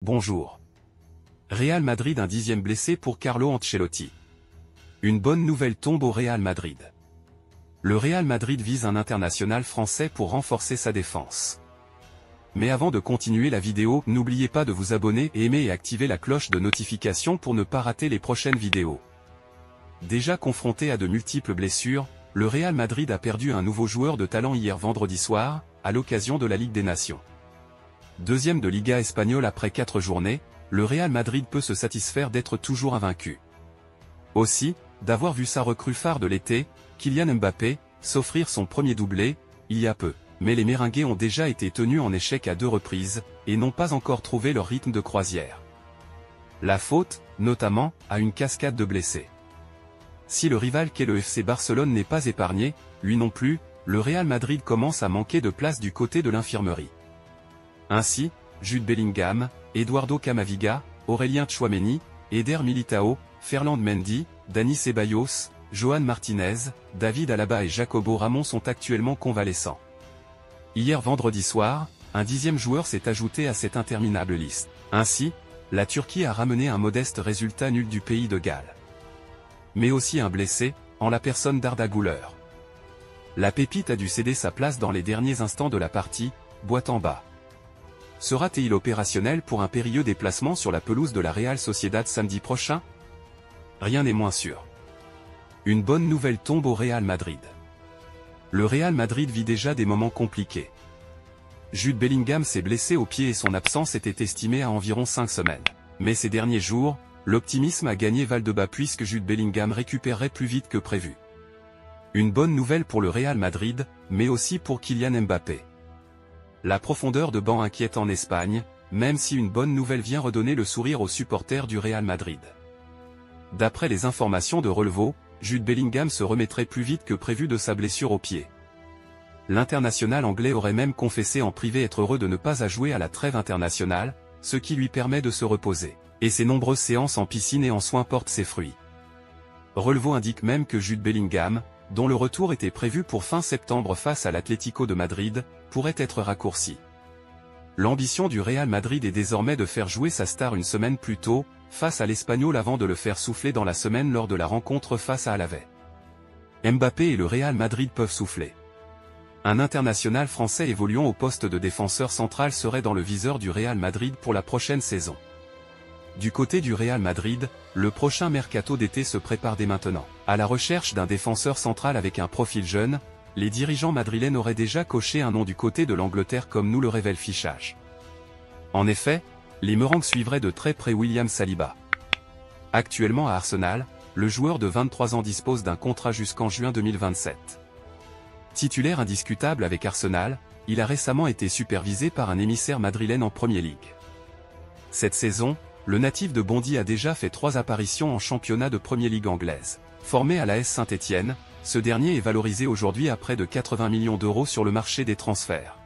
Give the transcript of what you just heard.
Bonjour. Real Madrid, un 10e blessé pour Carlo Ancelotti. Une bonne nouvelle tombe au Real Madrid. Le Real Madrid vise un international français pour renforcer sa défense. Mais avant de continuer la vidéo, n'oubliez pas de vous abonner, aimer et activer la cloche de notification pour ne pas rater les prochaines vidéos. Déjà confronté à de multiples blessures, le Real Madrid a perdu un nouveau joueur de talent hier vendredi soir, à l'occasion de la Ligue des Nations. Deuxième de Liga espagnole après 4 journées, le Real Madrid peut se satisfaire d'être toujours invaincu. Aussi, d'avoir vu sa recrue phare de l'été, Kylian Mbappé, s'offrir son premier doublé, il y a peu. Mais les Merengues ont déjà été tenus en échec à 2 reprises, et n'ont pas encore trouvé leur rythme de croisière. La faute, notamment, à une cascade de blessés. Si le rival qu'est le FC Barcelone n'est pas épargné, lui non plus, le Real Madrid commence à manquer de place du côté de l'infirmerie. Ainsi, Jude Bellingham, Eduardo Camavinga, Aurélien Tchouaméni, Eder Militao, Ferland Mendy, Dani Ceballos, Joan Martinez, David Alaba et Jacobo Ramon sont actuellement convalescents. Hier vendredi soir, un 10e joueur s'est ajouté à cette interminable liste. Ainsi, la Turquie a ramené un modeste résultat nul du pays de Galles. Mais aussi un blessé, en la personne d'Arda Güler. La pépite a dû céder sa place dans les derniers instants de la partie, boîte en bas. Sera-t-il opérationnel pour un périlleux déplacement sur la pelouse de la Real Sociedad samedi prochain? Rien n'est moins sûr. Une bonne nouvelle tombe au Real Madrid. Le Real Madrid vit déjà des moments compliqués. Jude Bellingham s'est blessé au pied et son absence était estimée à environ 5 semaines. Mais ces derniers jours, l'optimisme a gagné Valdebas puisque Jude Bellingham récupérerait plus vite que prévu. Une bonne nouvelle pour le Real Madrid, mais aussi pour Kylian Mbappé. La profondeur de banc inquiète en Espagne, même si une bonne nouvelle vient redonner le sourire aux supporters du Real Madrid. D'après les informations de Relevo, Jude Bellingham se remettrait plus vite que prévu de sa blessure au pied. L'international anglais aurait même confessé en privé être heureux de ne pas jouer à la trêve internationale, ce qui lui permet de se reposer. Et ses nombreuses séances en piscine et en soins portent ses fruits. Relevo indique même que Jude Bellingham, dont le retour était prévu pour fin septembre face à l'Atlético de Madrid, pourrait être raccourci. L'ambition du Real Madrid est désormais de faire jouer sa star une semaine plus tôt, face à l'Espagnol avant de le faire souffler dans la semaine lors de la rencontre face à Alavés. Mbappé et le Real Madrid peuvent souffler. Un international français évoluant au poste de défenseur central serait dans le viseur du Real Madrid pour la prochaine saison. Du côté du Real Madrid, le prochain mercato d'été se prépare dès maintenant. À la recherche d'un défenseur central avec un profil jeune, les dirigeants madrilènes auraient déjà coché un nom du côté de l'Angleterre comme nous le révèle Fichage. En effet, les Merengues suivraient de très près William Saliba. Actuellement à Arsenal, le joueur de 23 ans dispose d'un contrat jusqu'en juin 2027. Titulaire indiscutable avec Arsenal, il a récemment été supervisé par un émissaire madrilène en Premier League. Cette saison, le natif de Bondy a déjà fait 3 apparitions en championnat de Premier League anglaise. Formé à l'AS Saint-Étienne, ce dernier est valorisé aujourd'hui à près de 80 millions d'euros sur le marché des transferts.